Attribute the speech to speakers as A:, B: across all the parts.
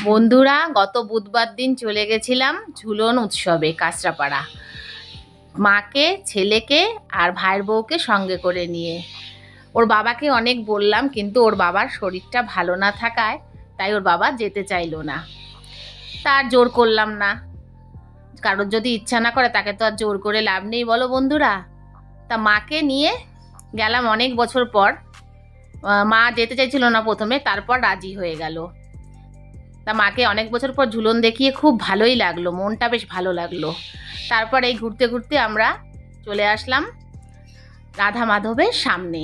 A: বন্ধুরা, গত বুধবার দিন চলে গেছিলাম ঝুলন উৎসবে কাঁচরাপাড়া, মাকে, ছেলেকে আর ভাইয়ের বউকে সঙ্গে করে নিয়ে। ওর বাবাকে অনেক বললাম, কিন্তু ওর বাবার শরীরটা ভালো না থাকায় তাই ওর বাবা যেতে চাইলো না। তার জোর করলাম না, কারোর যদি ইচ্ছা না করে তাকে তো আর জোর করে লাভ নেই, বলো বন্ধুরা। তা মাকে নিয়ে গেলাম অনেক বছর পর। মা যেতে চাইছিল না প্রথমে, তারপর রাজি হয়ে গেল। তা মাকে অনেক বছর পর ঝুলন দেখিয়ে খুব ভালোই লাগলো, মনটা বেশ ভালো লাগলো। তারপর এই ঘুরতে ঘুরতে আমরা চলে আসলাম রাধা মাধবের সামনে।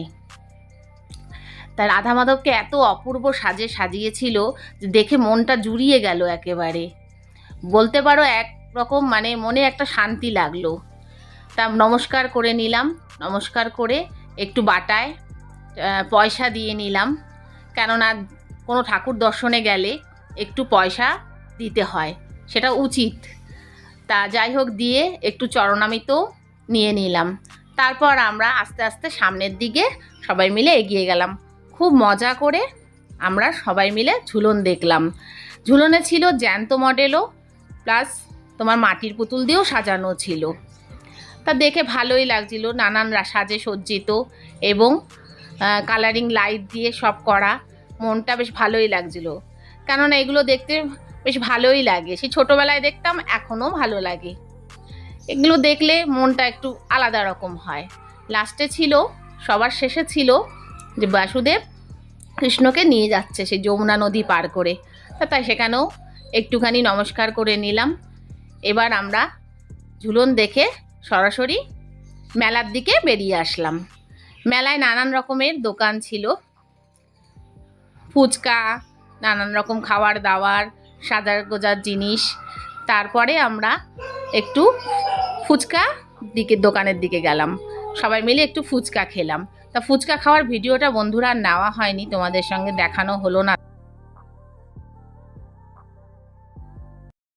A: তা রাধা মাধবকে এত অপূর্ব সাজে সাজিয়েছিল যে দেখে মনটা জুড়িয়ে গেল একেবারে, বলতে পারো এক রকম মানে মনে একটা শান্তি লাগলো। তা নমস্কার করে নিলাম, নমস্কার করে একটু বাটায় পয়সা দিয়ে নিলাম, কেননা কোনো ঠাকুর দর্শনে গেলে একটু পয়সা দিতে হয়, সেটা উচিত। তা যাই হোক, দিয়ে একটু চরণামৃত নিয়ে নিলাম। তারপর আমরা আস্তে আস্তে সামনের দিকে সবাই মিলে এগিয়ে গেলাম। খুব মজা করে আমরা সবাই মিলে ঝুলন দেখলাম। ঝুলনে ছিল জ্যান্ত মডেলও, প্লাস তোমার মাটির পুতুল দিয়েও সাজানো ছিল। তা দেখে ভালোই লাগছিল, নানান সাজে সজ্জিত এবং কালারিং লাইট দিয়ে সব করা। মনটা বেশ ভালোই লাগছিল, কেননা এগুলো দেখতে বেশ ভালোই লাগে। সেই ছোটোবেলায় দেখতাম, এখনও ভালো লাগে। এগুলো দেখলে মনটা একটু আলাদা রকম হয়। লাস্টে ছিল, সবার শেষে ছিল যে বাসুদেব কৃষ্ণকে নিয়ে যাচ্ছে সেই যমুনা নদী পার করে। তাই সেখানেও একটুখানি নমস্কার করে নিলাম। এবার আমরা ঝুলন দেখে সরাসরি মেলার দিকে বেরিয়ে আসলাম। মেলায় নানান রকমের দোকান ছিল, ফুচকা, নানান রকম খাবার দাবার, সাজার গোজার জিনিস। তারপরে আমরা একটু ফুচকা দোকানের দিকে গেলাম, সবাই মিলে একটু ফুচকা খেলাম। তা ফুচকা খাওয়ার ভিডিওটা বন্ধুরা আর নেওয়া হয়নি, তোমাদের সঙ্গে দেখানো হলো না।